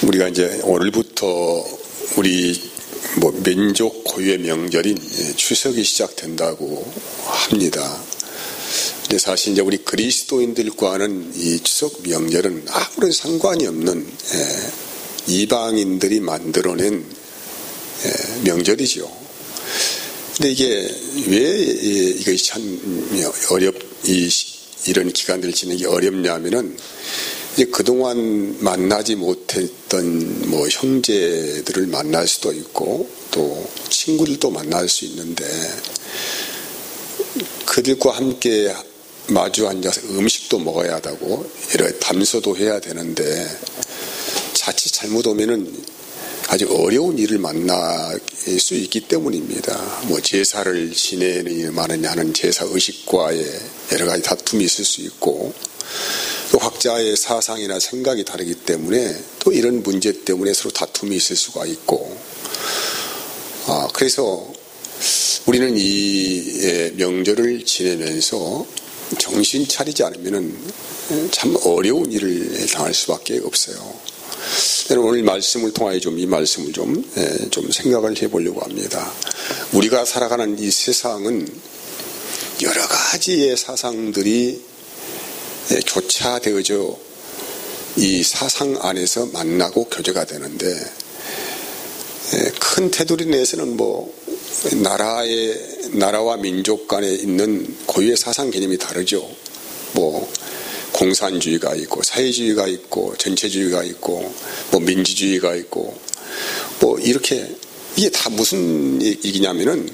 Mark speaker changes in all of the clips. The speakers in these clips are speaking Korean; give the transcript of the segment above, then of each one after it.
Speaker 1: 우리가 이제 오늘부터 우리 민족 고유의 명절인 추석이 시작된다고 합니다. 근데 사실 이제 우리 그리스도인들과는 이 추석 명절은 아무런 상관이 없는 이방인들이 만들어낸 명절이죠. 근데 이게 왜 이것이 참 이런 기간들을 지내기 어렵냐면은 이제 그동안 만나지 못했던 형제들을 만날 수도 있고 또 친구들도 만날 수 있는데 그들과 함께 마주 앉아서 음식도 먹어야 하고 여러 담소도 해야 되는데 자칫 잘못 오면은 아주 어려운 일을 만날 수 있기 때문입니다. 제사를 지내느냐 마느냐 하는 제사 의식과의 여러 가지 다툼이 있을 수 있고 또 각자의 사상이나 생각이 다르기 때문에 또 이런 문제 때문에 서로 다툼이 있을 수가 있고 그래서 우리는 이 명절을 지내면서 정신 차리지 않으면 참 어려운 일을 당할 수밖에 없어요. 오늘 말씀을 통하여 이 말씀을 좀 생각을 해보려고 합니다. 우리가 살아가는 이 세상은 여러 가지의 사상들이 교차되어져 이 사상 안에서 만나고 교제가 되는데 큰 테두리 내에서는 나라와 민족 간에 있는 고유의 사상 개념이 다르죠. 공산주의가 있고 사회주의가 있고 전체주의가 있고 민주주의가 있고 이렇게 이게 다 무슨 얘기냐면은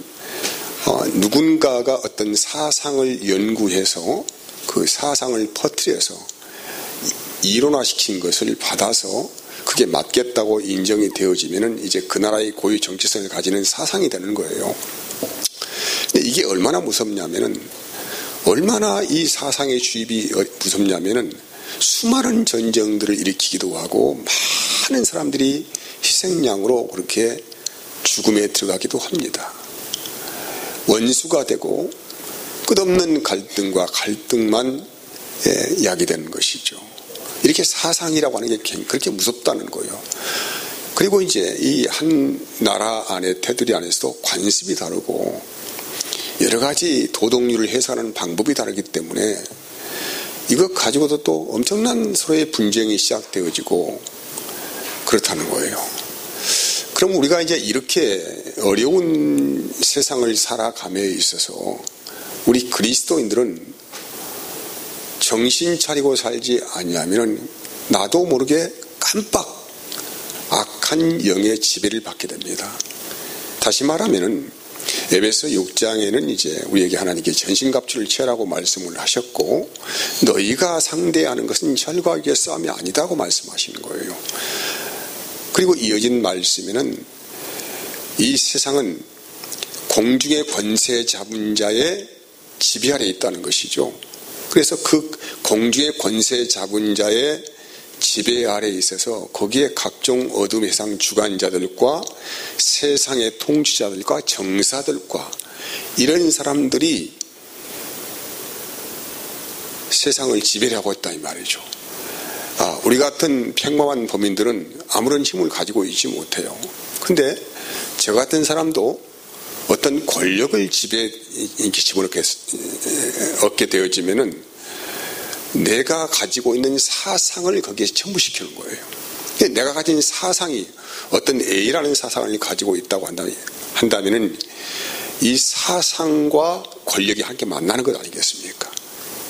Speaker 1: 누군가가 어떤 사상을 연구해서 그 사상을 퍼뜨려서 이론화시킨 것을 받아서 그게 맞겠다고 인정이 되어지면은 이제 그 나라의 고유 정체성을 가지는 사상이 되는 거예요. 근데 이게 얼마나 무섭냐면은 얼마나 이 사상의 주입이 무섭냐면은 수많은 전쟁들을 일으키기도 하고 많은 사람들이 희생양으로 그렇게 죽음에 들어가기도 합니다. 원수가 되고 끝없는 갈등과 갈등만 야기되는 것이죠. 이렇게 사상이라고 하는 게 그렇게 무섭다는 거예요. 그리고 이제 이 한 나라 안에 테두리 안에서도 관습이 다르고 여러 가지 도덕률을 해석하는 방법이 다르기 때문에 이것 가지고도 또 엄청난 서로의 분쟁이 시작되어지고 그렇다는 거예요. 그럼 우리가 이제 이렇게 어려운 세상을 살아감에 있어서 우리 그리스도인들은 정신 차리고 살지 아니하면 나도 모르게 깜빡 악한 영의 지배를 받게 됩니다. 다시 말하면은 에베소 6장에는 이제 우리에게 하나님께 전신갑주를 취하라고 말씀을 하셨고 너희가 상대하는 것은 혈과 육의 싸움이 아니다고 말씀하시는 거예요. 그리고 이어진 말씀에는 이 세상은 공중의 권세 잡은 자의 지배 아래 있다는 것이죠. 그래서 그 공중의 권세 잡은 자의 지배 아래에 있어서 거기에 각종 어둠 세상 주관자들과 세상의 통치자들과 정사들과 이런 사람들이 세상을 지배를 하고 있다 이 말이죠. 우리 같은 평범한 범인들은 아무런 힘을 가지고 있지 못해요. 근데 저 같은 사람도 어떤 권력을 집어넣게 얻게 되어지면은 내가 가지고 있는 사상을 거기에 첨부시키는 거예요. 내가 가진 사상이 어떤 A라는 사상을 가지고 있다고 한다면은 이 사상과 권력이 함께 만나는 것 아니겠습니까?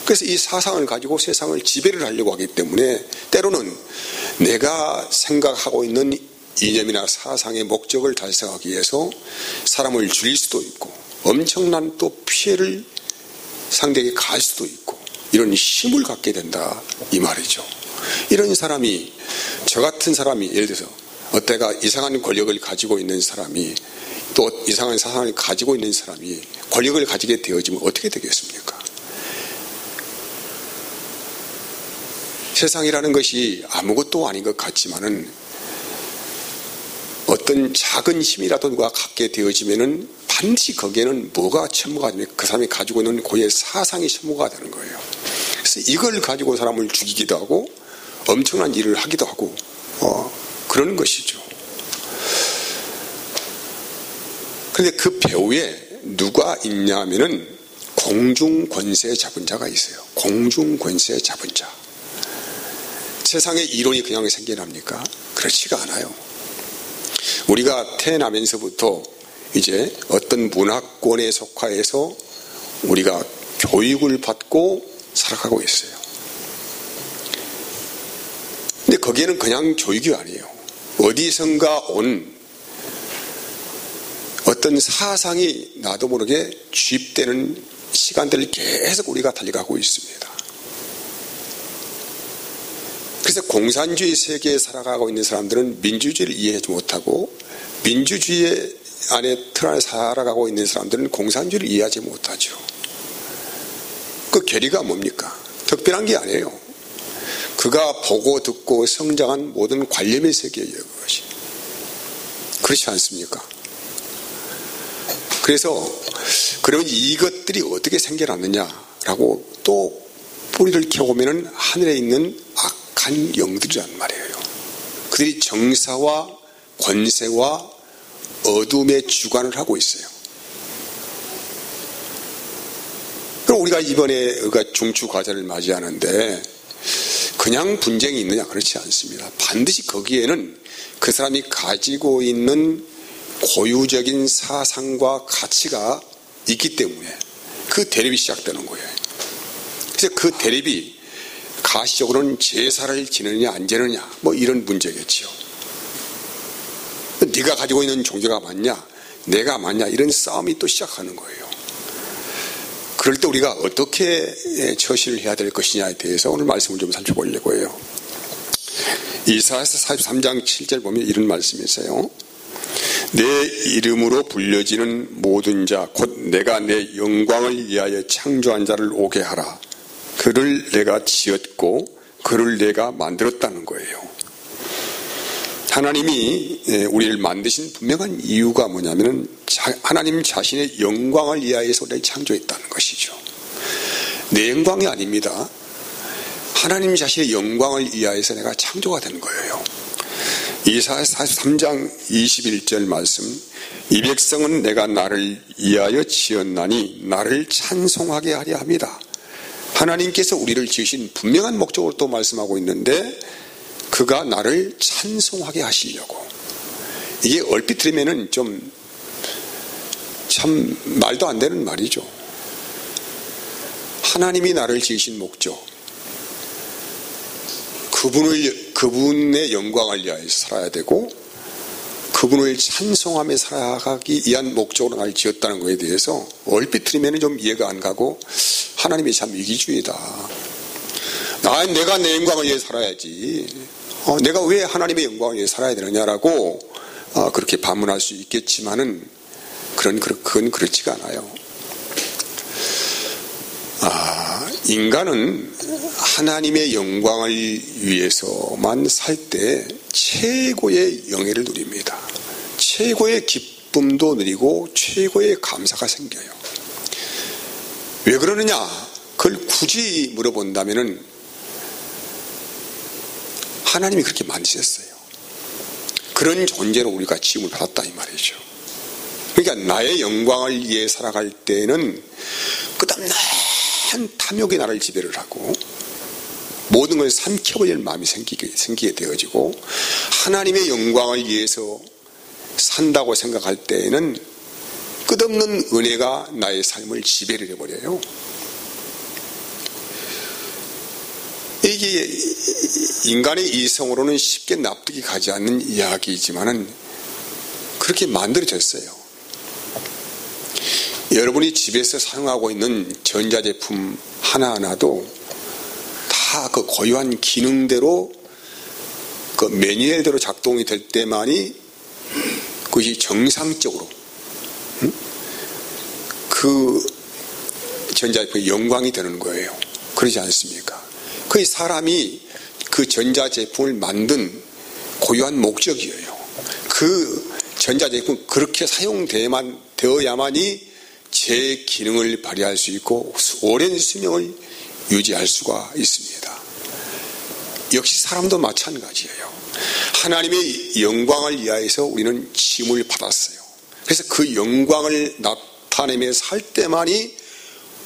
Speaker 1: 그래서 이 사상을 가지고 세상을 지배를 하려고 하기 때문에 때로는 내가 생각하고 있는 이념이나 사상의 목적을 달성하기 위해서 사람을 죽일 수도 있고 엄청난 또 피해를 상대에게 가할 수도 있고 이런 힘을 갖게 된다 이 말이죠. 이런 사람이 저 같은 사람이 예를 들어서 어때가 이상한 권력을 가지고 있는 사람이 또 이상한 사상을 가지고 있는 사람이 권력을 가지게 되어지면 어떻게 되겠습니까? 세상이라는 것이 아무것도 아닌 것 같지만은 어떤 작은 힘이라도 누가 갖게 되어지면은 반드시 거기에는 뭐가 첨부가 되면 그 사람이 가지고 있는 고유의 사상이 첨부가 되는 거예요. 그래서 이걸 가지고 사람을 죽이기도 하고 엄청난 일을 하기도 하고 그런 것이죠. 그런데 그 배후에 누가 있냐 하면은 공중 권세 잡은 자가 있어요. 공중 권세 잡은 자. 세상에 이론이 그냥 생겨납니까? 그렇지가 않아요. 우리가 태어나면서부터 이제 어떤 문화권에 속하여서 우리가 교육을 받고 살아가고 있어요. 근데 거기에는 그냥 교육이 아니에요. 어디선가 온 어떤 사상이 나도 모르게 주입되는 시간들을 계속 우리가 달려가고 있습니다. 그래서 공산주의 세계에 살아가고 있는 사람들은 민주주의를 이해하지 못하고, 민주주의 안에 틀 안에 살아가고 있는 사람들은 공산주의를 이해하지 못하죠. 그 괴리가 뭡니까? 특별한 게 아니에요. 그가 보고 듣고 성장한 모든 관념의 세계예요, 그것이. 그렇지 않습니까? 그래서 그러면 이것들이 어떻게 생겨났느냐라고 또 뿌리를 켜보면은 하늘에 있는 악한 영들이란 말이에요. 그들이 정사와 권세와 어둠의 주관을 하고 있어요. 그럼 우리가 이번에 중추 과제를 맞이하는데 그냥 분쟁이 있느냐? 그렇지 않습니다. 반드시 거기에는 그 사람이 가지고 있는 고유적인 사상과 가치가 있기 때문에 그 대립이 시작되는 거예요. 그래서 그 대립이 가시적으로는 제사를 지느냐 안 지느냐 뭐 이런 문제겠지요. 네가 가지고 있는 종교가 맞냐 내가 맞냐 이런 싸움이 또 시작하는 거예요. 그럴 때 우리가 어떻게 처신을 해야 될 것이냐에 대해서 오늘 말씀을 좀 살펴보려고 해요. 이사야서 43장 7절 보면 이런 말씀이 있어요. 내 이름으로 불려지는 모든 자 곧 내가 내 영광을 위하여 창조한 자를 오게 하라. 그를 내가 지었고 그를 내가 만들었다는 거예요. 하나님이 우리를 만드신 분명한 이유가 뭐냐면은 하나님 자신의 영광을 위하여서 우리를 창조했다는 것이죠. 내 영광이 아닙니다. 하나님 자신의 영광을 위하여서 내가 창조가 된 거예요. 이사야 43장 21절 말씀. 이 백성은 내가 나를 위하여 지었나니 나를 찬송하게 하려 합니다. 하나님께서 우리를 지으신 분명한 목적으로 또 말씀하고 있는데 그가 나를 찬송하게 하시려고. 이게 얼핏 들으면은 좀 참 말도 안 되는 말이죠. 하나님이 나를 지으신 목적, 그분의 영광을 위하여 살아야 되고 그분을 찬송하며 살아가기 위한 목적으로 나를 지었다는 것에 대해서 얼핏 들으면 좀 이해가 안 가고 하나님이 참 이기주의다. 내가 내 영광을 위해 살아야지. 내가 왜 하나님의 영광을 위해 살아야 되느냐라고 그렇게 반문할 수 있겠지만은 그건 그렇지가 않아요. 인간은 하나님의 영광을 위해서만 살 때 최고의 영예를 누립니다. 최고의 기쁨도 누리고 최고의 감사가 생겨요. 왜 그러느냐? 그걸 굳이 물어본다면은 하나님이 그렇게 만드셨어요. 그런 존재로 우리가 지음을 받았다 이 말이죠. 그러니까 나의 영광을 위해 살아갈 때는 끝없는 탐욕이 나를 지배를 하고 모든 걸 삼켜버릴 마음이 생기게 되어지고 하나님의 영광을 위해서 산다고 생각할 때에는 끝없는 은혜가 나의 삶을 지배를 해버려요. 이게 인간의 이성으로는 쉽게 납득이 가지 않는 이야기이지만은 그렇게 만들어졌어요. 여러분이 집에서 사용하고 있는 전자제품 하나하나도 다 그 고유한 기능대로 그 매뉴얼대로 작동이 될 때만이 그것이 정상적으로 그 전자제품의 영광이 되는 거예요. 그러지 않습니까? 그 사람이 그 전자제품을 만든 고유한 목적이에요. 그 전자제품 그렇게 사용되어야만이 제 기능을 발휘할 수 있고 오랜 수명을 유지할 수가 있습니다. 역시 사람도 마찬가지예요. 하나님의 영광을 위하여서 우리는 짐을 받았어요. 그래서 그 영광을 나타내며 살 때만이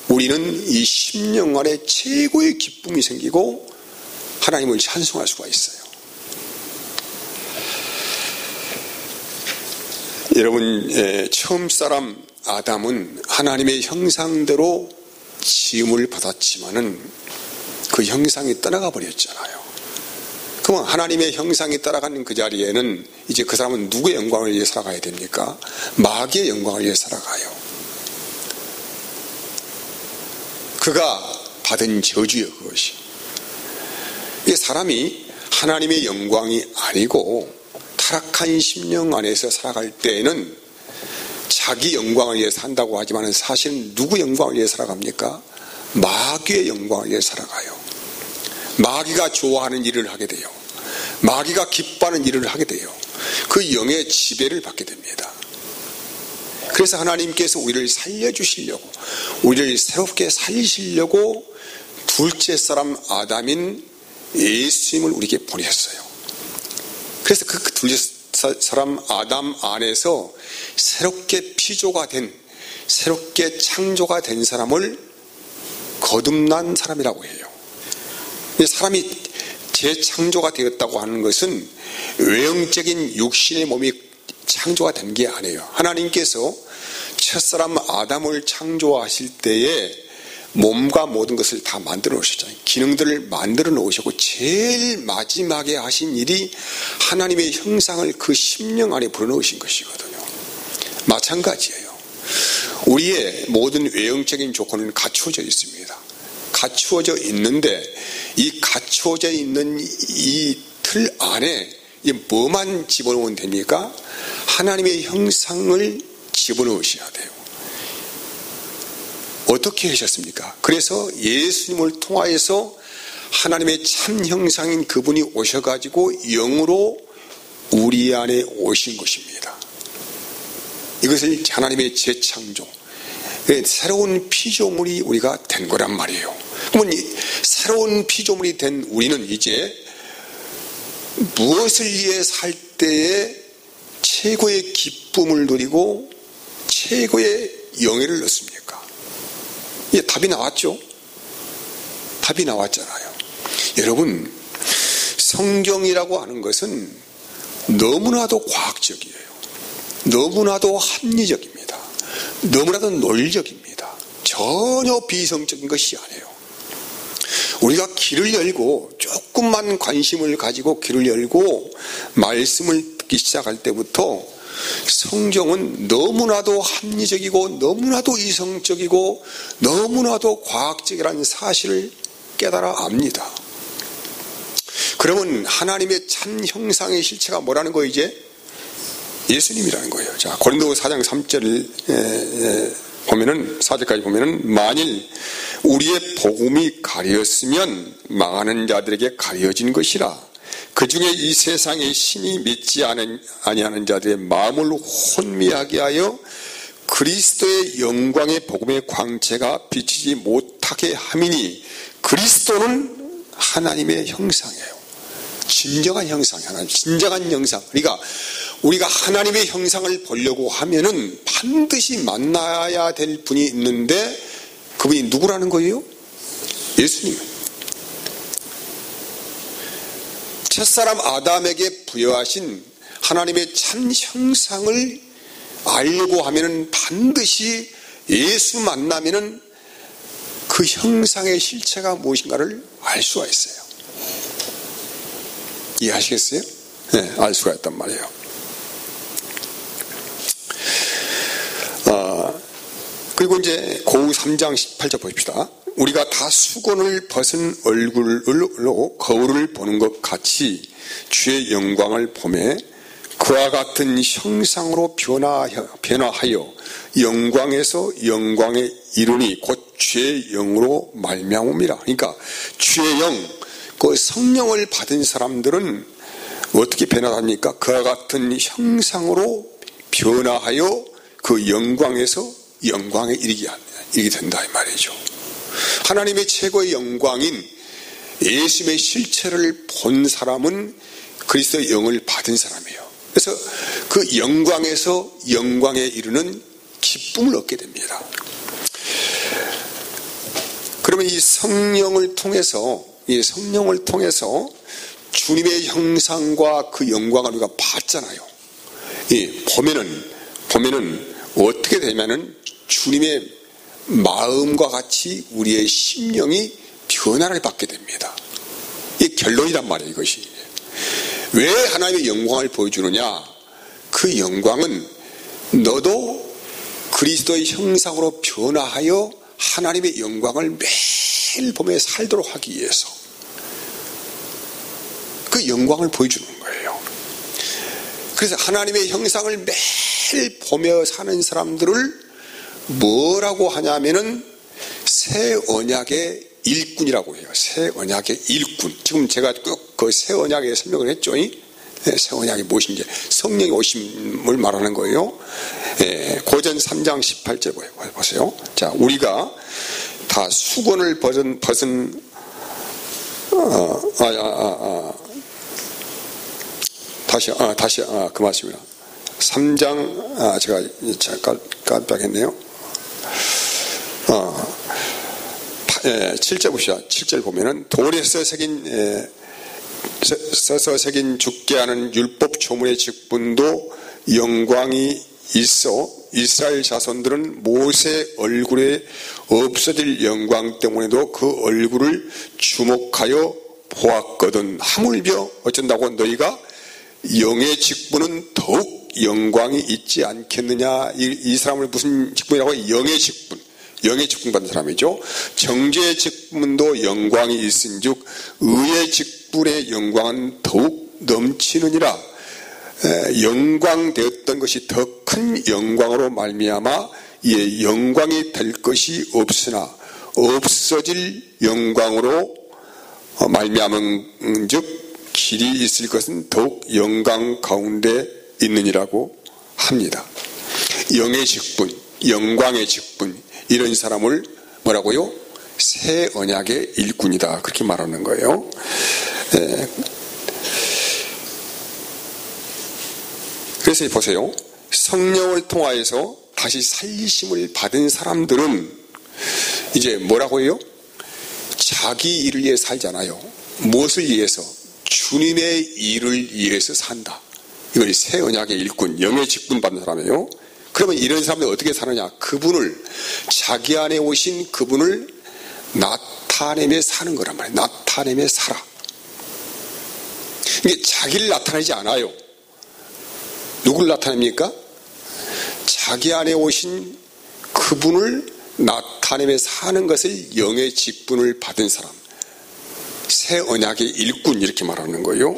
Speaker 1: 우리는 이 심령 안에 최고의 기쁨이 생기고 하나님을 찬송할 수가 있어요. 여러분, 처음 사람 아담은 하나님의 형상대로 지음을 받았지만은 그 형상이 떠나가 버렸잖아요. 그럼 하나님의 형상이 따라가는 그 자리에는 이제 그 사람은 누구의 영광을 위해 살아가야 됩니까? 마귀의 영광을 위해 살아가요. 그가 받은 저주요, 그것이. 이게 사람이 하나님의 영광이 아니고 타락한 심령 안에서 살아갈 때에는 자기 영광을 위해 산다고 하지만 사실은 누구 영광을 위해 살아갑니까? 마귀의 영광을 위해 살아가요. 마귀가 좋아하는 일을 하게 돼요. 마귀가 기뻐하는 일을 하게 돼요. 그 영의 지배를 받게 됩니다. 그래서 하나님께서 우리를 살려주시려고, 우리를 새롭게 살리시려고 둘째 사람 아담인 예수님을 우리에게 보내셨어요. 그래서 그 둘째 사람 아담 안에서 새롭게 피조가 된, 새롭게 창조가 된 사람을 거듭난 사람이라고 해요. 사람이 재창조가 되었다고 하는 것은 외형적인 육신의 몸이 창조가 된 게 아니에요. 하나님께서 첫사람 아담을 창조하실 때에 몸과 모든 것을 다 만들어 놓으셨잖아요. 기능들을 만들어 놓으셨고 제일 마지막에 하신 일이 하나님의 형상을 그 심령 안에 불어넣으신 것이거든요. 마찬가지예요. 우리의 모든 외형적인 조건은 갖추어져 있습니다. 갖추어져 있는데 이 갖추어져 있는 이 틀 안에 뭐만 집어넣으면 됩니까? 하나님의 형상을 집어넣으셔야 돼요. 어떻게 하셨습니까? 그래서 예수님을 통하여서 하나님의 참 형상인 그분이 오셔가지고 영으로 우리 안에 오신 것입니다. 이것을 하나님의 재창조, 새로운 피조물이 우리가 된 거란 말이에요. 그러면 새로운 피조물이 된 우리는 이제 무엇을 위해 살 때에 최고의 기쁨을 누리고 최고의 영예를 얻습니까? 예, 답이 나왔죠? 답이 나왔잖아요. 여러분, 성경이라고 하는 것은 너무나도 과학적이에요. 너무나도 합리적입니다. 너무나도 논리적입니다. 전혀 비성적인 것이 아니에요. 우리가 귀를 열고 조금만 관심을 가지고 귀를 열고 말씀을 듣기 시작할 때부터 성경은 너무나도 합리적이고 너무나도 이성적이고 너무나도 과학적이라는 사실을 깨달아 압니다. 그러면 하나님의 참 형상의 실체가 뭐라는 거예요? 이제 예수님이라는 거예요. 자, 고린도 4장 3절을 보면은 4절까지 보면은 만일 우리의 복음이 가려졌으면 망하는 자들에게 가려진 것이라. 그 중에 이 세상의 신이 믿지 아니하는 자들의 마음을 혼미하게 하여 그리스도의 영광의 복음의 광채가 비치지 못하게 함이니 그리스도는 하나님의 형상이에요. 진정한 형상이에요. 하나님, 진정한 형상. 그러니까 우리가 하나님의 형상을 보려고 하면은 반드시 만나야 될 분이 있는데 그분이 누구라는 거예요? 예수님. 첫사람 아담에게 부여하신 하나님의 참 형상을 알려고 하면은 반드시 예수 만나면은 그 형상의 실체가 무엇인가를 알 수가 있어요. 이해하시겠어요? 네, 알 수가 있단 말이에요. 그리고 이제 고우 3장 18절 보십시다. 우리가 다 수건을 벗은 얼굴로 거울을 보는 것 같이 주의 영광을 보매 그와 같은 형상으로 변화하여 영광에서 영광에 이르니 곧 주의 영으로 말미암음이라. 그러니까 주의 영, 그 성령을 받은 사람들은 어떻게 변화합니까? 그와 같은 형상으로 변화하여 그 영광에서 영광에 이르게 된다 이 말이죠. 하나님의 최고의 영광인 예수님의 실체를 본 사람은 그리스도의 영을 받은 사람이에요. 그래서 그 영광에서 영광에 이르는 기쁨을 얻게 됩니다. 그러면 이 성령을 통해서 주님의 형상과 그 영광을 우리가 봤잖아요. 보면은 어떻게 되냐면은 주님의 마음과 같이 우리의 심령이 변화를 받게 됩니다. 이게 결론이란 말이에요, 이것이. 왜 하나님의 영광을 보여주느냐? 그 영광은 너도 그리스도의 형상으로 변화하여 하나님의 영광을 매일 보며 살도록 하기 위해서 그 영광을 보여주는 거예요. 그래서 하나님의 형상을 매일 보며 사는 사람들을 뭐라고 하냐면은 새 언약의 일꾼이라고 해요. 새 언약의 일꾼. 지금 제가 꼭 그 새 언약에 설명을 했죠. 새 언약이 무엇인지 성령이 오심을 말하는 거예요. 고전 3장 18절 보세요. 자, 우리가 다 수건을 벗은 다시 그 말씀이라 3장 제가 깜빡했네요. 7절 보시죠. 7절 보면은 돌에서 써서 새긴 죽게 하는 율법 조문의 직분도 영광이 있어 이스라엘 자손들은 모세 얼굴에 없어질 영광 때문에도 그 얼굴을 주목하여 보았거든. 하물며 어쩐다고 너희가 영의 직분은 더욱 영광이 있지 않겠느냐. 이 사람을 무슨 직분이라고? 영의 직분. 영의 직분 받은 사람이죠. 정죄의 직분도 영광이 있은즉 의의 직분의 영광은 더욱 넘치느니라. 영광되었던 것이 더 큰 영광으로 말미암아 이에 영광이 될 것이 없으나 없어질 영광으로 말미암은즉 길이 있을 것은 더욱 영광 가운데 있느니라고 합니다. 영의 직분, 영광의 직분, 이런 사람을 뭐라고요? 새 언약의 일꾼이다, 그렇게 말하는 거예요. 그래서 보세요. 성령을 통하여서 다시 살리심을 받은 사람들은 이제 뭐라고 해요? 자기 일을 위해 살잖아요. 무엇을 위해서? 주님의 일을 위해서 산다. 이걸 새 언약의 일꾼, 영의 직분 받는 사람이에요. 그러면 이런 사람들이 어떻게 사느냐? 그분을, 자기 안에 오신 그분을 나타내며 사는 거란 말이에요. 나타내며 살아. 이게 자기를 나타내지 않아요. 누굴 나타냅니까? 자기 안에 오신 그분을 나타내며 사는 것을 영의 직분을 받은 사람, 새 언약의 일꾼, 이렇게 말하는 거예요.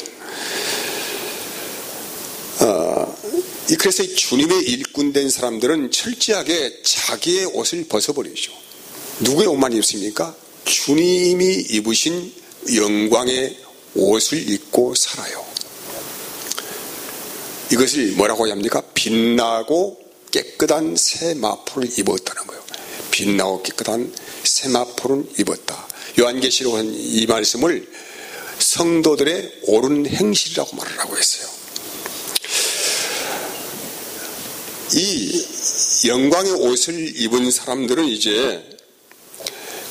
Speaker 1: 그래서 주님의 일꾼 된 사람들은 철저하게 자기의 옷을 벗어버리죠. 누구의 옷만 입습니까? 주님이 입으신 영광의 옷을 입고 살아요. 이것을 뭐라고 합니까? 빛나고 깨끗한 새 마포를 입었다는 거예요. 빛나고 깨끗한 새 마포를 입었다. 요한계시록은 이 말씀을 성도들의 옳은 행실이라고 말하라고 했어요. 이 영광의 옷을 입은 사람들은 이제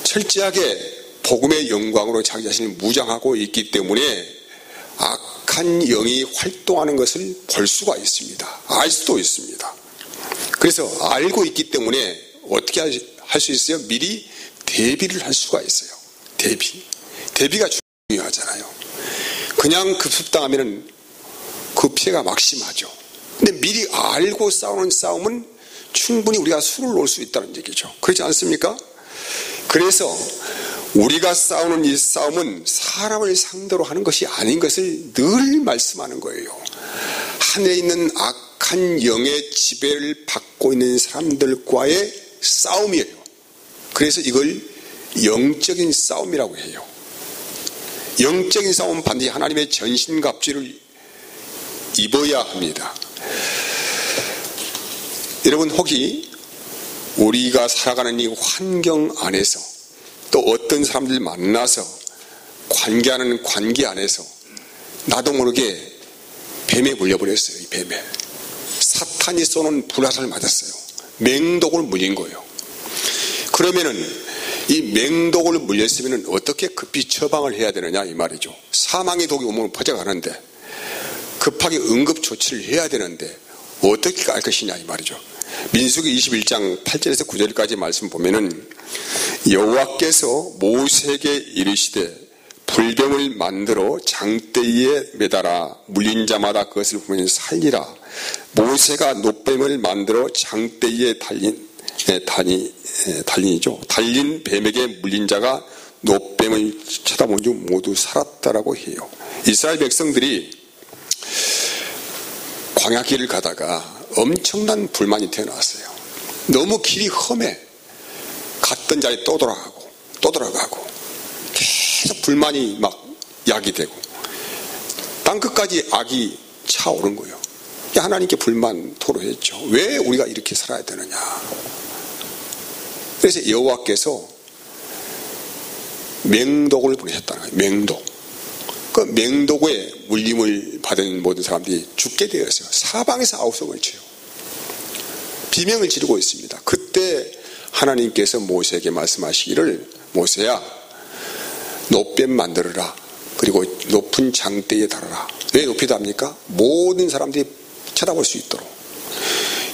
Speaker 1: 철저하게 복음의 영광으로 자기 자신을 무장하고 있기 때문에 악한 영이 활동하는 것을 볼 수가 있습니다. 알 수도 있습니다. 그래서 알고 있기 때문에 어떻게 할 수 있어요? 미리 대비를 할 수가 있어요. 대비가 중요하잖아요. 그냥 급습당하면 그 피해가 막심하죠. 근데 미리 알고 싸우는 싸움은 충분히 우리가 수를 놓을 수 있다는 얘기죠. 그렇지 않습니까? 그래서 우리가 싸우는 이 싸움은 사람을 상대로 하는 것이 아닌 것을 늘 말씀하는 거예요. 하늘에 있는 악한 영의 지배를 받고 있는 사람들과의 싸움이에요. 그래서 이걸 영적인 싸움이라고 해요. 영적인 싸움은 반드시 하나님의 전신갑주를 입어야 합니다. 여러분, 혹시 우리가 살아가는 이 환경 안에서 또 어떤 사람들 만나서 관계하는 관계 안에서 나도 모르게 뱀에 물려버렸어요. 이 뱀에. 사탄이 쏘는 불화살을 맞았어요. 맹독을 물린 거예요. 그러면은 이 맹독을 물렸으면 어떻게 급히 처방을 해야 되느냐 이 말이죠. 사망의 독이 오면 퍼져가는데 급하게 응급조치를 해야 되는데 어떻게 알 것이냐 이 말이죠. 민수기 21장 8절에서 9절까지 말씀 보면은 여호와께서 모세에게 이르시되 불병을 만들어 장대에 매달아 물린 자마다 그것을 보면 살리라. 모세가 놋뱀을 만들어 장대에 달린 뱀에게 물린 자가 놋뱀을 쳐다본 중 모두 살았다라고 해요. 이스라엘 백성들이 광야길을 가다가 엄청난 불만이 태어났어요. 너무 길이 험해. 갔던 자리에 또 돌아가고 계속 불만이 막 야기되고 땅끝까지 악이 차오른 거예요. 하나님께 불만 토로했죠. 왜 우리가 이렇게 살아야 되느냐. 그래서 여호와께서 맹독을 보내셨다는 거예요. 맹독. 그 맹독에 물림을 받은 모든 사람들이 죽게 되었어요. 사방에서 아우성을 쳐요. 비명을 지르고 있습니다. 그때 하나님께서 모세에게 말씀하시기를 모세야 놋뱀 만들어라. 그리고 높은 장대에 달아라. 왜 높이 답니까? 모든 사람들이 쳐다볼 수 있도록.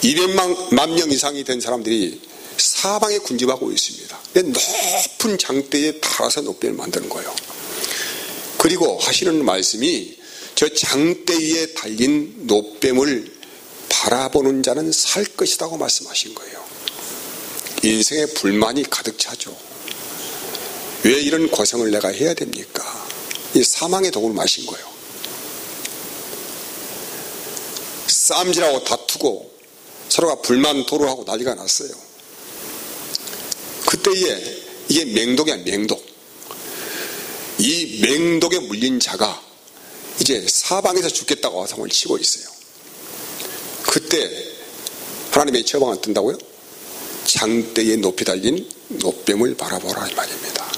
Speaker 1: 200만 명 이상이 된 사람들이 사방에 군집하고 있습니다. 높은 장대에 달아서 놋뱀을 만드는 거예요. 그리고 하시는 말씀이 저 장대 위에 달린 놋뱀을 바라보는 자는 살 것이라고 말씀하신 거예요. 인생에 불만이 가득 차죠. 왜 이런 고생을 내가 해야 됩니까? 이 사망의 독을 마신 거예요. 싸움질하고 다투고 서로가 불만 토로하고 난리가 났어요. 그때에 이게 맹독이야, 맹독. 이 맹독에 물린 자가 이제 사방에서 죽겠다고 화성을 치고 있어요. 그때 하나님의 처방을 뜬다고요? 장대에 높이 달린 놋뱀을 바라보라 이 말입니다.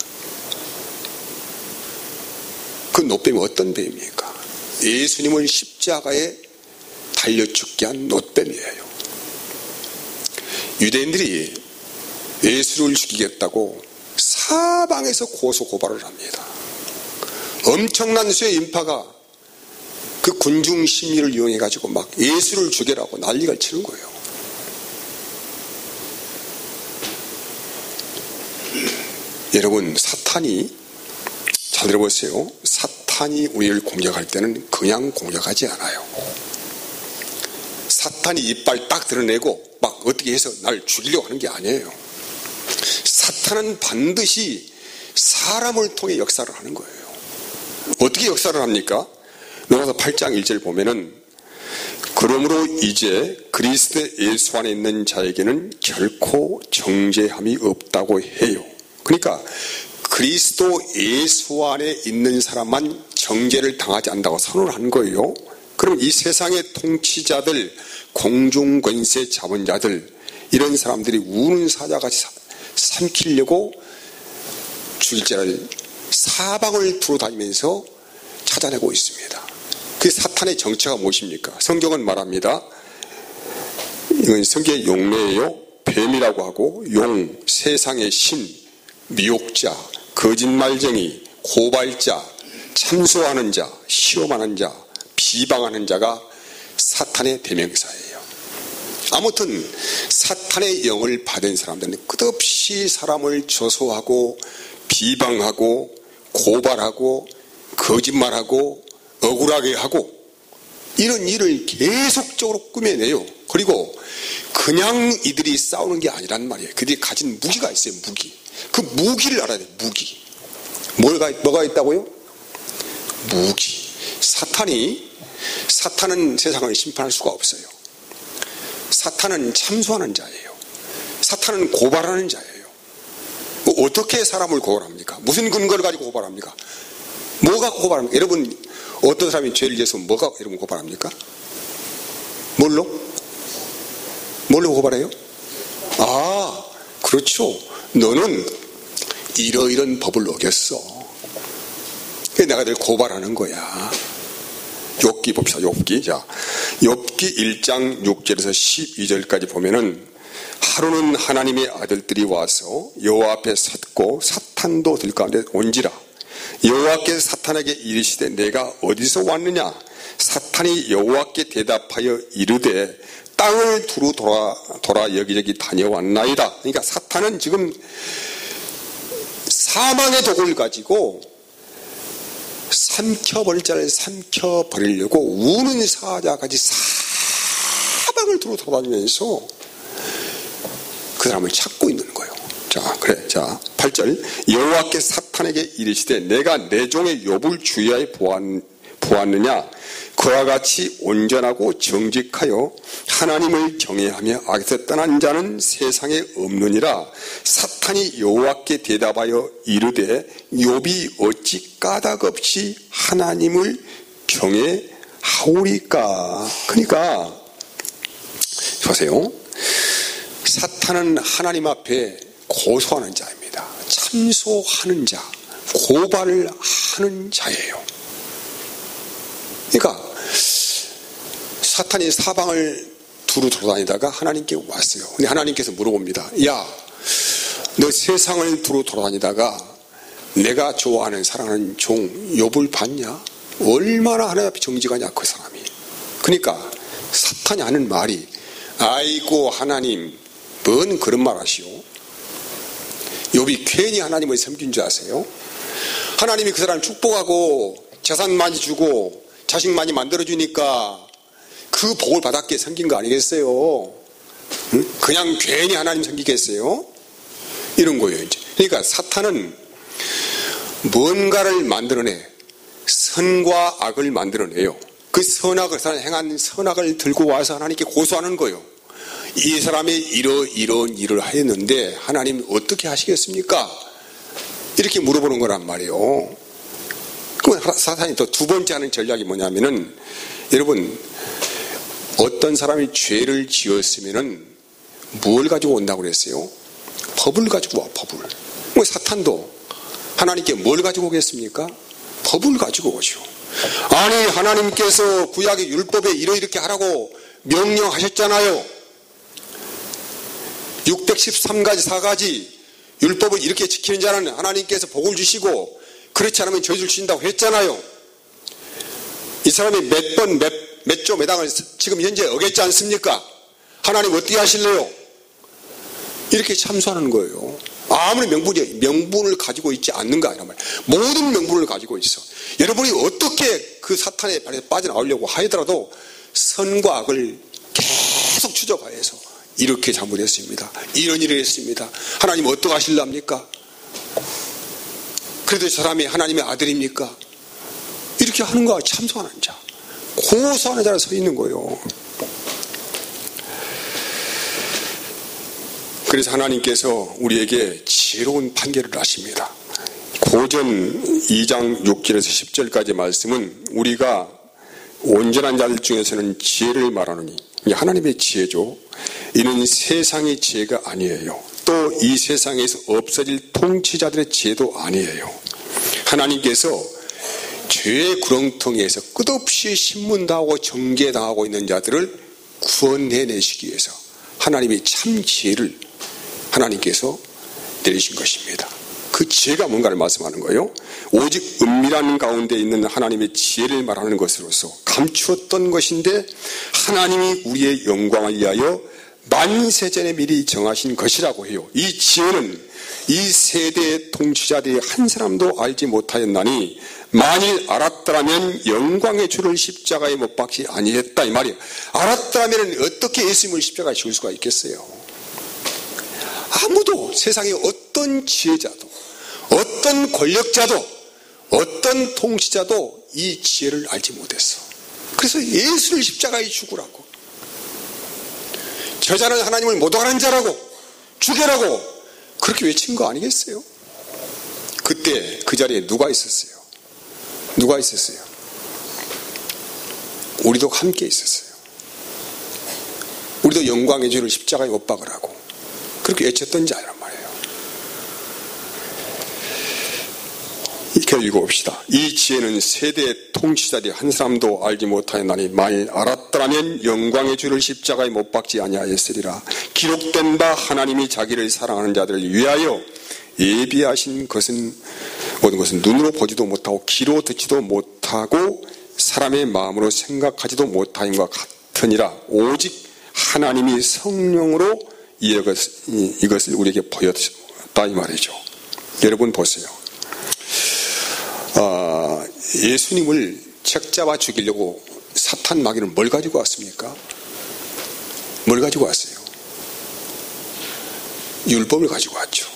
Speaker 1: 그 놋뱀이 어떤 뱀입니까? 예수님을 십자가에 달려 죽게 한 놋뱀이에요. 유대인들이 예수를 죽이겠다고 사방에서 고소고발을 합니다. 엄청난 수의 인파가 그 군중 심리를 이용해가지고 막 예수를 죽이라고 난리를 치는 거예요. 여러분, 사탄이 잘 들어보세요. 사탄이 우리를 공격할 때는 그냥 공격하지 않아요. 사탄이 이빨 딱 드러내고 막 어떻게 해서 날 죽이려고 하는 게 아니에요. 사탄은 반드시 사람을 통해 역사를 하는 거예요. 어떻게 역사를 합니까? 로마서 8장 1절 보면은 그러므로 이제 그리스도 예수 안에 있는 자에게는 결코 정죄함이 없다고 해요. 그러니까 그리스도 예수 안에 있는 사람만 정죄를 당하지 않는다고 선언을 한 거예요. 그럼 이 세상의 통치자들, 공중권세 자본자들, 이런 사람들이 우는 사자같이 삼키려고 죽일 자를 사방을 두루다니면서 찾아내고 있습니다. 그 사탄의 정체가 무엇입니까? 성경은 말합니다. 이건 성경의 용례예요. 뱀이라고 하고 용, 세상의 신, 미혹자, 거짓말쟁이, 고발자, 참소하는 자, 시험하는 자, 비방하는 자가 사탄의 대명사예요. 아무튼 사탄의 영을 받은 사람들은 끝없이 사람을 조소하고 비방하고 고발하고 거짓말하고 억울하게 하고 이런 일을 계속적으로 꾸며내요. 그리고 그냥 이들이 싸우는 게 아니란 말이에요. 그들이 가진 무기가 있어요. 무기. 그 무기를 알아야 돼요. 무기. 뭐가 있다고요? 무기. 사탄은 세상을 심판할 수가 없어요. 사탄은 참소하는 자예요. 사탄은 고발하는 자예요. 어떻게 사람을 고발합니까? 무슨 근거를 가지고 고발합니까? 뭐가 고발합니까? 여러분, 어떤 사람이 죄를 지어서 뭐가 여러분 고발합니까? 뭘로 고발해요? 아, 그렇죠. 너는 이러이런 법을 어겼어. 그래서 내가 널 고발하는 거야. 욥기 봅시다. 욥기. 자, 욥기 1장 6절에서 12절까지 보면은 하루는 하나님의 아들들이 와서 여호와 앞에 섰고 사탄도 들 가운데 온지라. 여호와께서 사탄에게 이르시되 내가 어디서 왔느냐? 사탄이 여호와께 대답하여 이르되 땅을 두루 돌아 여기저기 다녀왔나이다. 그러니까 사탄은 지금 사망의 독을 가지고 삼켜버릴 자를 삼켜버리려고 우는 사자까지 사방을 두루 돌아다니면서 그 사람을 찾고 있는 거예요. 자, 그래. 자, 8절. 여호와께 사탄에게 이르시되 내가 내 종의 욥을 주야에 보았느냐? 그와 같이 온전하고 정직하여 하나님을 경외하며 악에서 떠난 자는 세상에 없느니라. 사탄이 여호와께 대답하여 이르되 욥이 어찌 까닭없이 하나님을 경외하오리까? 그러니까 보세요. 사탄은 하나님 앞에 고소하는 자입니다. 참소하는 자, 고발을 하는 자예요. 그러니까 사탄이 사방을 두루 돌아다니다가 하나님께 왔어요. 근데 하나님께서 물어봅니다. 야, 너 세상을 두루 돌아다니다가 내가 좋아하는 사랑하는 종 욥을 봤냐? 얼마나 하나님 앞에 정직하냐 그 사람이. 그러니까 사탄이 하는 말이 아이고 하나님 뭔 그런 말 하시오? 욥이 괜히 하나님을 섬긴 줄 아세요? 하나님이 그 사람을 축복하고 재산 많이 주고 자식 많이 만들어주니까 그 복을 받았기에 섬긴 거 아니겠어요? 응? 그냥 괜히 하나님 섬기겠어요? 이런 거예요 이제. 그러니까 사탄은 뭔가를 만들어내. 선과 악을 만들어내요. 그 선악을, 사람 행한 선악을 들고 와서 하나님께 고소하는 거예요. 이 사람이 이런 일을 하였는데 하나님 어떻게 하시겠습니까? 이렇게 물어보는 거란 말이에요. 그럼 사탄이 또 두 번째 하는 전략이 뭐냐면은, 여러분 어떤 사람이 죄를 지었으면은 뭘 가지고 온다고 그랬어요? 법을 가지고 와. 법을. 뭐 사탄도 하나님께 뭘 가지고 오겠습니까? 법을 가지고 오죠. 아니 하나님께서 구약의 율법에 이렇게 하라고 명령하셨잖아요. 613가지 4가지 율법을 이렇게 지키는 자는 하나님께서 복을 주시고 그렇지 않으면 저주를 주신다고 했잖아요. 이 사람이 몇 조 몇 항을 지금 현재 어겼지 않습니까? 하나님 어떻게 하실래요? 이렇게 참소하는 거예요. 아무리 명분을 가지고 있지 않는가 이란 말이에요. 모든 명분을 가지고 있어. 여러분이 어떻게 그 사탄의 발에서 빠져나오려고 하더라도 선과 악을 계속 추적하여서 이렇게 잘못했습니다. 이런 일을 했습니다. 하나님 어떻게 하실랍니까? 그래도 저 사람이 하나님의 아들입니까? 이렇게 하는 거와 참소하는 자, 고소하는 자가 서 있는 거예요. 그래서 하나님께서 우리에게 지혜로운 판결을 하십니다. 고전 2장 6절에서 10절까지 말씀은 우리가 온전한 자들 중에서는 지혜를 말하느니, 하나님의 지혜죠. 이는 세상의 지혜가 아니에요. 또 이 세상에서 없어질 통치자들의 지혜도 아니에요. 하나님께서 죄의 구렁텅이에서 끝없이 신문당하고 정죄당하고 있는 자들을 구원해내시기 위해서 하나님의 참 지혜를 하나님께서 내리신 것입니다. 그 지혜가 뭔가를 말씀하는 거예요. 오직 은밀한 가운데 있는 하나님의 지혜를 말하는 것으로서 감추었던 것인데 하나님이 우리의 영광을 위하여 만세전에 미리 정하신 것이라고 해요. 이 지혜는 이 세대의 통치자들이 한 사람도 알지 못하였나니 만일 알았더라면 영광의 주를 십자가에 못 박지 아니했다 이 말이에요. 알았더라면 어떻게 예수님을 십자가에 죽일 수가 있겠어요? 아무도 세상의 어떤 지혜자도 어떤 권력자도 어떤 통치자도 이 지혜를 알지 못했어. 그래서 예수를 십자가에 죽으라고, 저자는 하나님을 못 알아가는 자라고, 죽여라고 그렇게 외친 거 아니겠어요? 그때 그 자리에 누가 있었어요? 누가 있었어요? 우리도 함께 있었어요. 우리도 영광의 주를 십자가에 못 박으라고 그렇게 외쳤던 자란 말이에요. 이렇게 읽어봅시다. 이 지혜는 세대 통치자들이 한 사람도 알지 못하였나니 만일 알았더라면 영광의 주를 십자가에 못 박지 아니하였으리라. 기록된 바 하나님이 자기를 사랑하는 자들을 위하여 예비하신 것은 모든 것은 눈으로 보지도 못하고 귀로 듣지도 못하고 사람의 마음으로 생각하지도 못하는 것 같으니라. 오직 하나님이 성령으로 이것을 우리에게 보였다 이 말이죠. 여러분 보세요. 예수님을 책잡아 죽이려고 사탄 마귀는 뭘 가지고 왔습니까? 뭘 가지고 왔어요? 율법을 가지고 왔죠.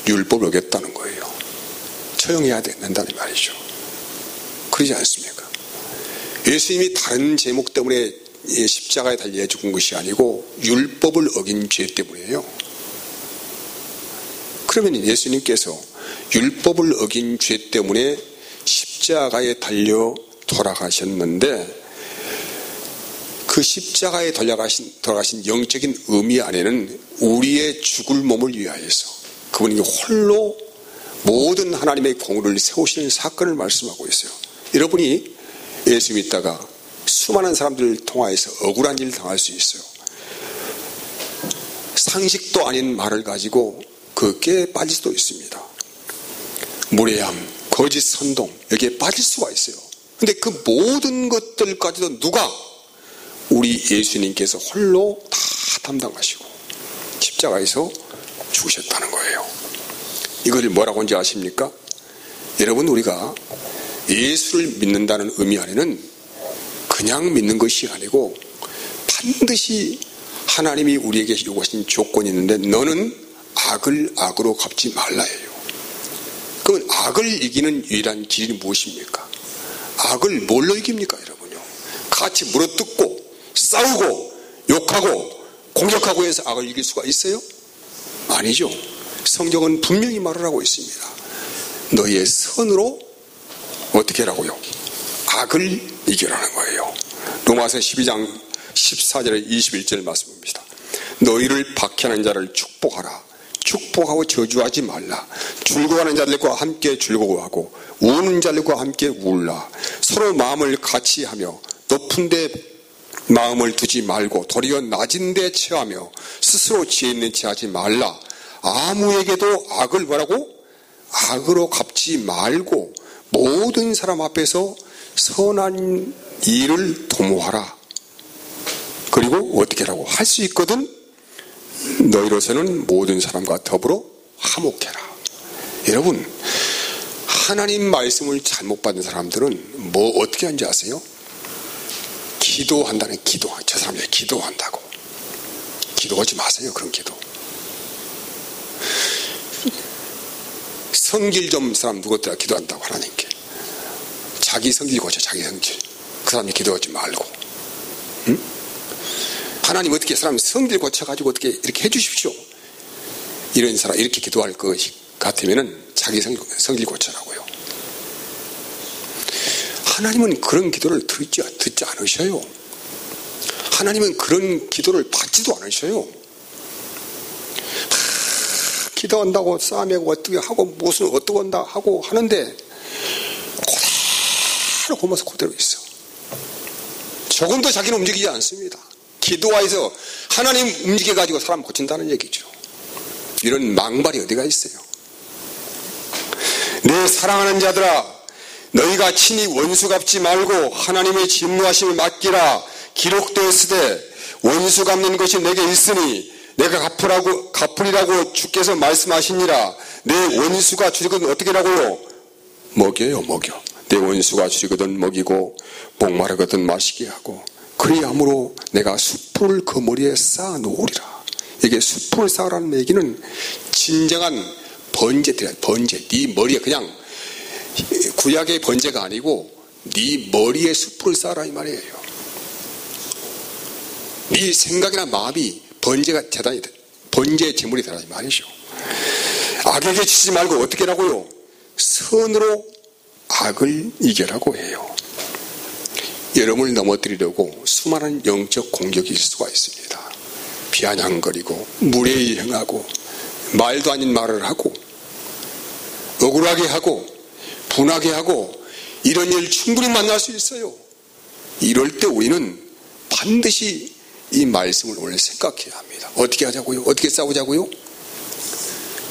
Speaker 1: 율법을 어겼다는 거예요. 처형해야 된다는 말이죠. 그러지 않습니까? 예수님이 다른 제목 때문에 십자가에 달려 죽은 것이 아니고 율법을 어긴 죄 때문이에요. 그러면 예수님께서 율법을 어긴 죄 때문에 십자가에 달려 돌아가셨는데 그 십자가에 돌아가신 영적인 의미 안에는 우리의 죽을 몸을 위하여서 그분이 홀로 모든 하나님의 공의를 세우시는 사건을 말씀하고 있어요. 여러분이 예수 믿다가 수많은 사람들을 통하여서 억울한 일을 당할 수 있어요. 상식도 아닌 말을 가지고 그게 빠질 수도 있습니다. 무례함, 거짓 선동, 여기에 빠질 수가 있어요. 근데 그 모든 것들까지도 누가? 우리 예수님께서 홀로 다 담당하시고 십자가에서 죽으셨다는 거예요. 이걸 뭐라고 하는지 아십니까? 여러분, 우리가 예수를 믿는다는 의미 안에는 그냥 믿는 것이 아니고 반드시 하나님이 우리에게 요구하신 조건이 있는데 너는 악을 악으로 갚지 말라예요. 그럼 악을 이기는 유일한 길이 무엇입니까? 악을 뭘로 이깁니까, 여러분요? 같이 물어뜯고 싸우고 욕하고 공격하고 해서 악을 이길 수가 있어요? 아니죠. 성경은 분명히 말을 하고 있습니다. 너희의 선으로 어떻게 하라고요? 악을 이겨라는 거예요. 로마서 12장 14절에 21절 말씀입니다. 너희를 박해하는 자를 축복하라. 축복하고 저주하지 말라. 즐거워하는 자들과 함께 즐거워하고 우는 자들과 함께 울라. 서로 마음을 같이 하며 높은 데 마음을 두지 말고 도리어 낮은 데 체하며 스스로 지혜 있는 체 하지 말라. 아무에게도 악을 뭐라고? 악으로 갚지 말고 모든 사람 앞에서 선한 일을 도모하라. 그리고 어떻게 하라고? 할 수 있거든 너희로서는 모든 사람과 더불어 화목해라. 여러분, 하나님 말씀을 잘못 받은 사람들은 뭐 어떻게 하는지 아세요? 기도한다는 기도. 저 사람들이 기도한다고. 기도하지 마세요. 그런 기도. 성질 좀 사람 누구더라 기도한다고 하나님께. 자기 성질 고쳐. 자기 성질. 그 사람이 기도하지 말고. 응? 하나님 어떻게 사람 성질 고쳐가지고 어떻게 이렇게 해주십시오. 이런 사람 이렇게 기도할 것 같으면은 자기 성질 고쳐라고요. 하나님은 그런 기도를 듣지 않으셔요. 하나님은 그런 기도를 받지도 않으셔요. 기도한다고 싸매고 어떻게 하고 무슨 어떻게 한다 하고 하는데 그대로 고마서 그대로 있어. 조금도 자기는 움직이지 않습니다. 기도하여서 하나님 움직여가지고 사람 고친다는 얘기죠. 이런 망발이 어디가 있어요. 내 사랑하는 자들아, 너희가 친히 원수 갚지 말고 하나님의 진노하심을 맡기라. 기록되었으되 원수 갚는 것이 내게 있으니 내가 갚으리라고 주께서 말씀하시니라. 내 원수가 주리거든 어떻게 하라고요? 먹여요. 먹여. 내 원수가 주리거든 먹이고 목마르거든 마시게 하고 그리함으로 내가 숯불을 그 머리에 쌓아 놓으리라. 이게 숯불을 쌓으라는 얘기는 진정한 번제들이야. 번제. 네 머리에 그냥 구약의 번제가 아니고 네 머리에 숯불을 쌓으라 이 말이에요. 네 생각이나 마음이 번제가 재단이 돼. 번제의 제물이 되라 이 말이죠. 악에게 지지 말고 어떻게 하라고요? 선으로 악을 이겨라고 해요. 여러분을 넘어뜨리려고 수많은 영적 공격이 있을 수가 있습니다. 비아냥거리고 무례히 행하고 말도 아닌 말을 하고 억울하게 하고 분하게 하고 이런 일 충분히 만날 수 있어요. 이럴 때 우리는 반드시 이 말씀을 오늘 생각해야 합니다. 어떻게 하자고요? 어떻게 싸우자고요?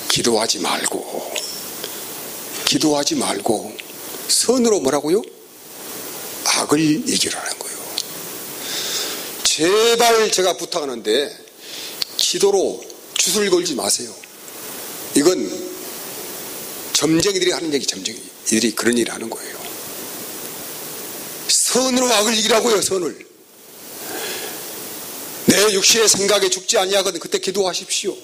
Speaker 1: 기도하지 말고 선으로 뭐라고요? 악을 이기라는 거예요. 제발 제가 부탁하는데 기도로 주술 걸지 마세요. 이건 점쟁이들이 하는 얘기, 점쟁이들이 그런 일을 하는 거예요. 선으로 악을 이기라고요. 선을. 내 육신의 생각에 죽지 아니하거든 그때 기도하십시오.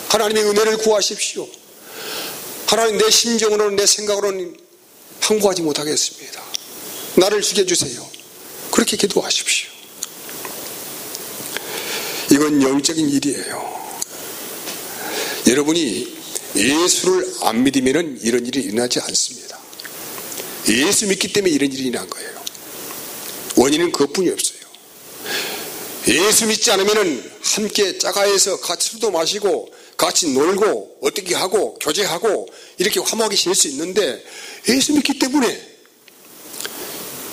Speaker 1: 하나님의 은혜를 구하십시오. 하나님, 내 심정으로는 내 생각으로는 항구하지 못하겠습니다. 나를 죽여주세요. 그렇게 기도하십시오. 이건 영적인 일이에요. 여러분이 예수를 안 믿으면 이런 일이 일어나지 않습니다. 예수 믿기 때문에 이런 일이 일어난 거예요. 원인은 그것뿐이 없어요. 예수 믿지 않으면 함께 자가에서 같이 술도 마시고 같이 놀고 어떻게 하고 교제하고 이렇게 화목하게 지낼 수 있는데 예수 믿기 때문에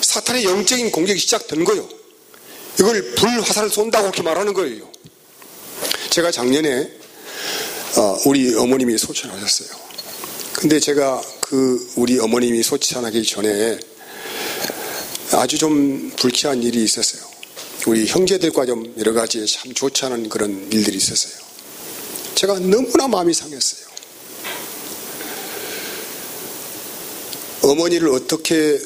Speaker 1: 사탄의 영적인 공격이 시작된 거예요. 이걸 불화살을 쏜다고 그렇게 말하는 거예요. 제가 작년에 우리 어머님이 소천하셨어요. 근데 제가 우리 어머님이 소천하기 전에 아주 좀 불쾌한 일이 있었어요. 우리 형제들과 좀 여러 가지 참 좋지 않은 그런 일들이 있었어요. 제가 너무나 마음이 상했어요. 어머니를 어떻게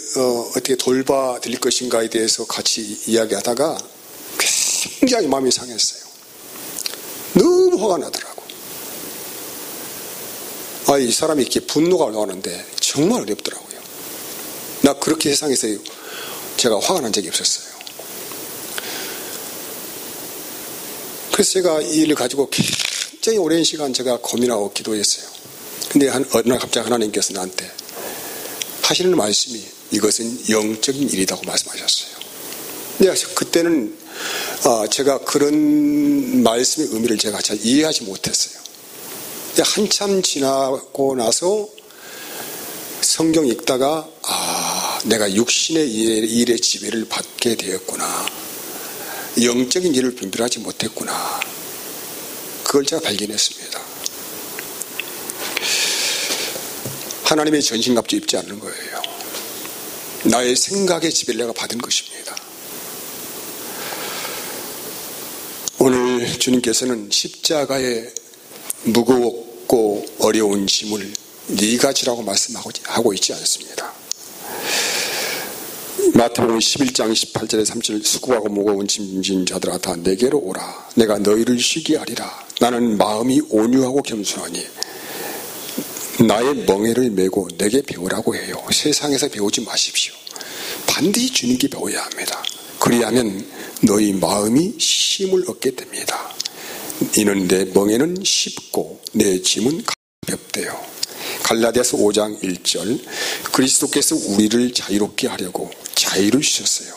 Speaker 1: 돌봐드릴 것인가에 대해서 같이 이야기하다가 굉장히 마음이 상했어요. 너무 화가 나더라고. 이 사람이 이렇게 분노가 올라오는데 정말 어렵더라고요. 나 그렇게 세상에서 제가 화가 난 적이 없었어요. 그래서 제가 이 일을 가지고 굉장히 오랜 시간 제가 고민하고 기도했어요. 근데 어느 날 갑자기 하나님께서 나한테 하시는 말씀이 이것은 영적인 일이라고 말씀하셨어요. 근데 그때는 제가 그런 말씀의 의미를 제가 잘 이해하지 못했어요. 근데 한참 지나고 나서 성경 읽다가 내가 육신의 일의 지배를 받게 되었구나. 영적인 일을 분별하지 못했구나. 그걸 제가 발견했습니다. 하나님의 전신갑주 입지 않는 거예요. 나의 생각의 지배를 내가 받은 것입니다. 오늘 주님께서는 십자가의 무겁고 어려운 짐을 네가 지라고 말씀하고 있지 않습니다. 마태복음 11장 18절에 3절 수고하고 무거운 짐진 자들아 다 내게로 오라. 내가 너희를 쉬게 하리라. 나는 마음이 온유하고 겸손하니 나의 멍에를 메고 내게 배우라고 해요. 세상에서 배우지 마십시오. 반드시 주님께 배워야 합니다. 그리하면 너희 마음이 쉼을 얻게 됩니다. 이는 내 멍에는 쉽고 내 짐은 가볍대요. 갈라디아서 5장 1절 그리스도께서 우리를 자유롭게 하려고 자유를 주셨어요.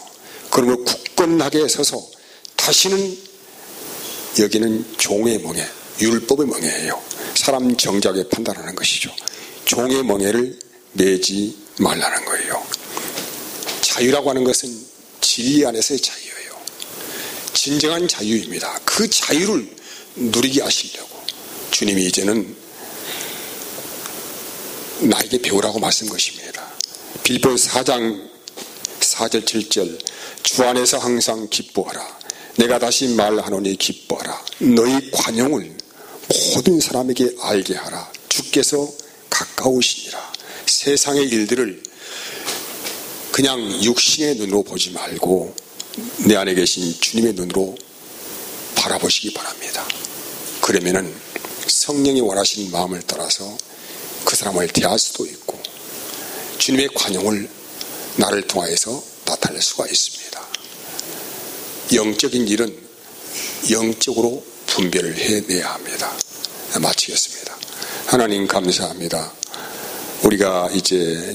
Speaker 1: 그러므로 굳건하게 서서 다시는 여기는 종의 멍에, 율법의 멍에예요. 사람 정작에 판단하는 것이죠. 종의 멍에를 매지 말라는 거예요. 자유라고 하는 것은 진리 안에서의 자유예요. 진정한 자유입니다. 그 자유를 누리게 하시려고 주님이 이제는 나에게 배우라고 말씀 것입니다. 빌립보서 4장 4절 7절 주 안에서 항상 기뻐하라. 내가 다시 말하노니 기뻐하라. 너희 관용을 모든 사람에게 알게 하라. 주께서 가까우시니라. 세상의 일들을 그냥 육신의 눈으로 보지 말고 내 안에 계신 주님의 눈으로 바라보시기 바랍니다. 그러면은 성령이 원하시는 마음을 따라서 그 사람을 대할 수도 있고 주님의 관용을 나를 통하여서 나타낼 수가 있습니다. 영적인 일은 영적으로 분별을 해내야 합니다. 마치겠습니다. 하나님 감사합니다. 우리가 이제